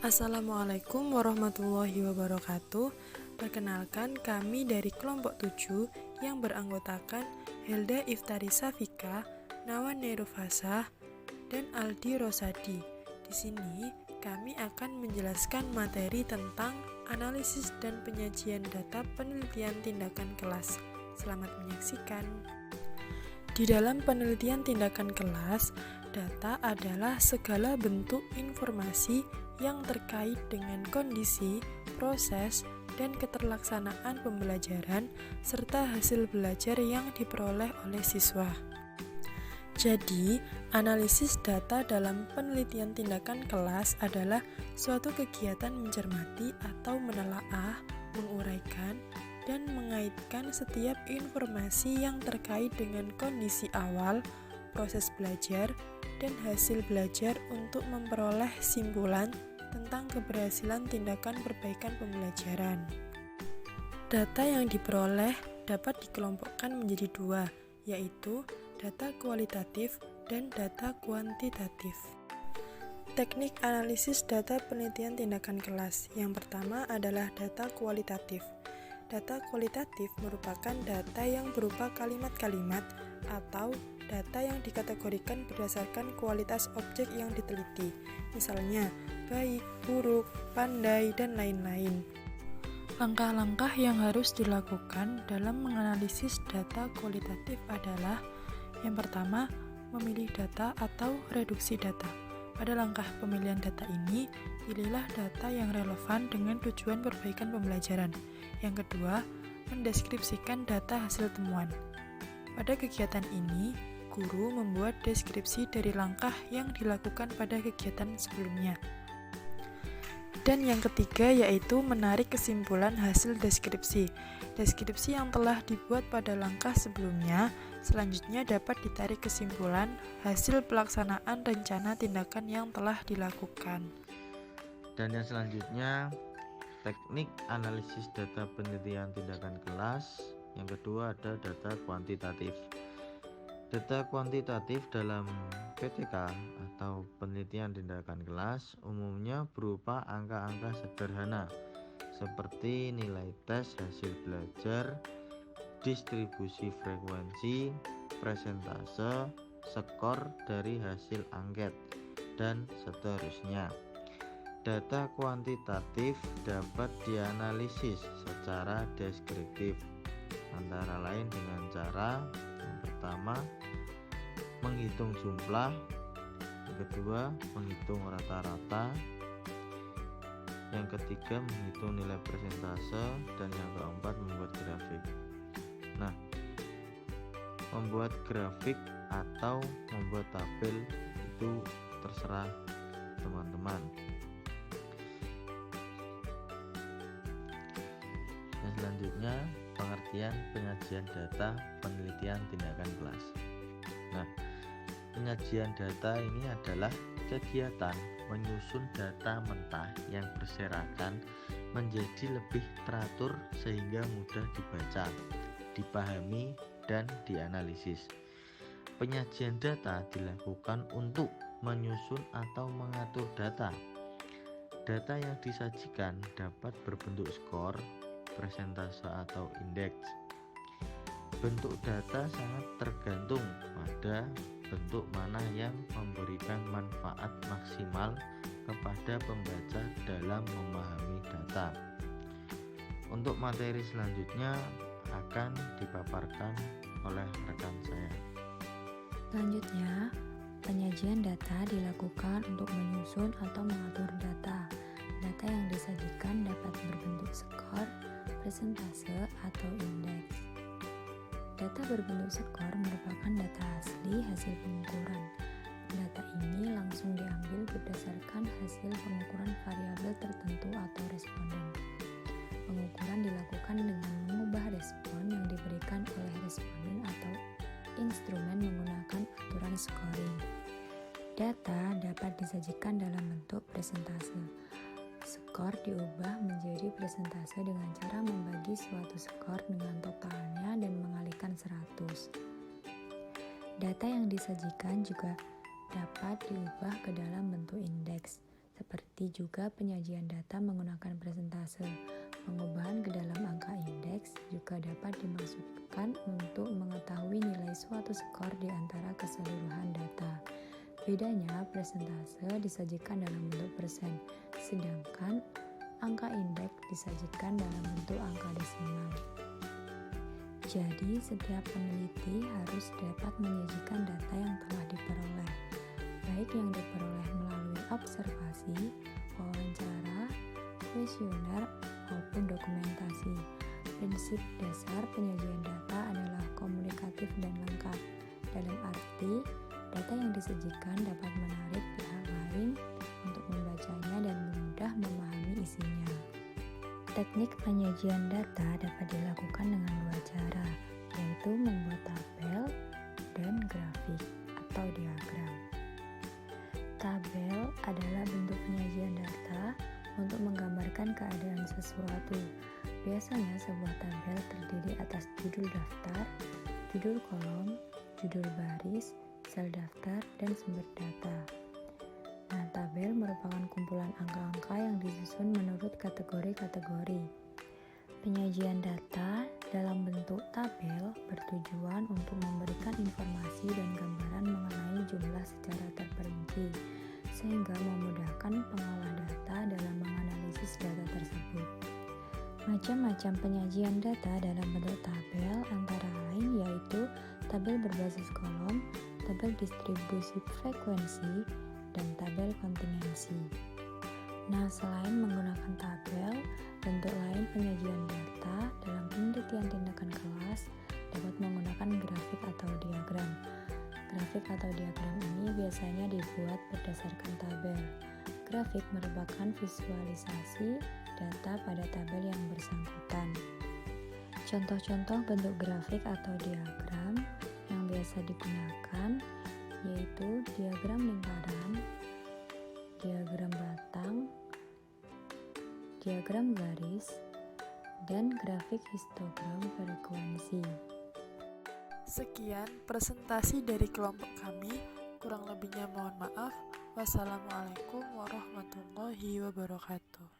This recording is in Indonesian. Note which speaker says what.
Speaker 1: Assalamualaikum warahmatullahi wabarakatuh. Perkenalkan, kami dari kelompok 7 yang beranggotakan Helda Iftari Safika, Nawan Nerufasah, dan Aldi Rosadi. Di sini kami akan menjelaskan materi tentang analisis dan penyajian data penelitian tindakan kelas. Selamat menyaksikan. Di dalam penelitian tindakan kelas, data adalah segala bentuk informasi yang terkait dengan kondisi, proses, dan keterlaksanaan pembelajaran serta hasil belajar yang diperoleh oleh siswa. Jadi, analisis data dalam penelitian tindakan kelas adalah suatu kegiatan mencermati atau menelaah, menguraikan, dan mengaitkan setiap informasi yang terkait dengan kondisi awal, proses belajar, dan hasil belajar untuk memperoleh simpulan tentang keberhasilan tindakan perbaikan pembelajaran. Data yang diperoleh dapat dikelompokkan menjadi dua, yaitu data kualitatif dan data kuantitatif. Teknik analisis data penelitian tindakan kelas. Yang pertama adalah data kualitatif. Data kualitatif merupakan data yang berupa kalimat-kalimat atau data yang dikategorikan berdasarkan kualitas objek yang diteliti, misalnya baik, buruk, pandai, dan lain-lain. Langkah-langkah yang harus dilakukan dalam menganalisis data kualitatif adalah: yang pertama, memilih data atau reduksi data. Pada langkah pemilihan data ini, pilihlah data yang relevan dengan tujuan perbaikan pembelajaran. Yang kedua, mendeskripsikan data hasil temuan. Pada kegiatan ini, guru membuat deskripsi dari langkah yang dilakukan pada kegiatan sebelumnya. Dan yang ketiga yaitu menarik kesimpulan hasil deskripsi. Deskripsi yang telah dibuat pada langkah sebelumnya selanjutnya dapat ditarik kesimpulan hasil pelaksanaan rencana tindakan yang telah dilakukan.
Speaker 2: Dan yang selanjutnya, teknik analisis data penelitian tindakan kelas. Yang kedua ada data kuantitatif. Data kuantitatif dalam PTK atau penelitian tindakan kelas umumnya berupa angka-angka sederhana seperti nilai tes hasil belajar, distribusi frekuensi, persentase, skor dari hasil angket, dan seterusnya. Data kuantitatif dapat dianalisis secara deskriptif, antara lain dengan cara yang pertama, menghitung jumlah, yang kedua, menghitung rata-rata, yang ketiga, menghitung nilai persentase, dan yang keempat, membuat grafik. Nah, membuat grafik atau membuat tabel itu terserah teman-teman. Yang selanjutnya, pengertian penyajian data penelitian tindakan kelas. Nah, penyajian data ini adalah kegiatan menyusun data mentah yang berserakan menjadi lebih teratur sehingga mudah dibaca, dipahami, dan dianalisis. Penyajian data dilakukan untuk menyusun atau mengatur data. Data yang disajikan dapat berbentuk skor, persentase, atau indeks. Bentuk data sangat tergantung pada bentuk mana yang memberikan manfaat maksimal kepada pembaca dalam memahami data. Untuk materi selanjutnya akan dipaparkan oleh rekan saya.
Speaker 3: Selanjutnya, penyajian data dilakukan untuk menyusun atau mengatur data. Data yang disajikan dapat berbentuk skor, persentase, atau indeks. Data berbentuk skor merupakan data asli hasil pengukuran. Data ini langsung diambil berdasarkan hasil pengukuran variabel tertentu atau responden. Pengukuran dilakukan dengan mengubah respon yang diberikan oleh responden atau instrumen menggunakan aturan scoring. Data dapat disajikan dalam bentuk presentase. Skor diubah menjadi presentase dengan cara membagi suatu skor dengan totalnya dan mengalikan 100. Data yang disajikan juga dapat diubah ke dalam bentuk indeks. seperti juga penyajian data menggunakan presentase. Pengubahan ke dalam angka indeks juga dapat dimaksudkan untuk mengetahui nilai suatu skor di antara keseluruhan data. Bedanya, presentase disajikan dalam bentuk persen, sedangkan angka indeks disajikan dalam bentuk angka desimal. Jadi, setiap peneliti harus dapat menyajikan data yang telah diperoleh, baik yang diperoleh melalui observasi, wawancara, kuesioner, maupun dokumentasi. Prinsip dasar penyajian data adalah komunikatif dan lengkap, dalam arti data yang disajikan dapat menarik pihak lain untuk membacanya dan mudah memahami isinya. Teknik penyajian data dapat dilakukan dengan dua cara, yaitu membuat tabel dan grafik atau diagram. Tabel adalah bentuk penyajian data untuk menggambarkan keadaan sesuatu. Biasanya sebuah tabel terdiri atas judul daftar, judul kolom, judul baris, sel daftar, dan sumber data. Nah, tabel merupakan kumpulan angka-angka yang disusun menurut kategori-kategori. Penyajian data dalam bentuk tabel bertujuan untuk memberikan informasi dan gambaran mengenai jumlah secara terperinci, sehingga memudahkan pengolah data dalam menganalisis data tersebut. Macam-macam penyajian data dalam bentuk tabel antara lain yaitu tabel berbasis kolom, tabel distribusi frekuensi, dan tabel kontingensi. Nah, selain menggunakan tabel, bentuk lain penyajian data dalam penelitian tindakan kelas dapat menggunakan grafik atau diagram. Grafik atau diagram ini biasanya dibuat berdasarkan tabel. Grafik merupakan visualisasi data pada tabel yang bersangkutan. Contoh-contoh bentuk grafik atau diagram yang biasa digunakan yaitu diagram lingkaran, diagram batang, diagram garis, dan grafik histogram frekuensi.
Speaker 1: Sekian presentasi dari kelompok kami, kurang lebihnya mohon maaf. Wassalamualaikum warahmatullahi wabarakatuh.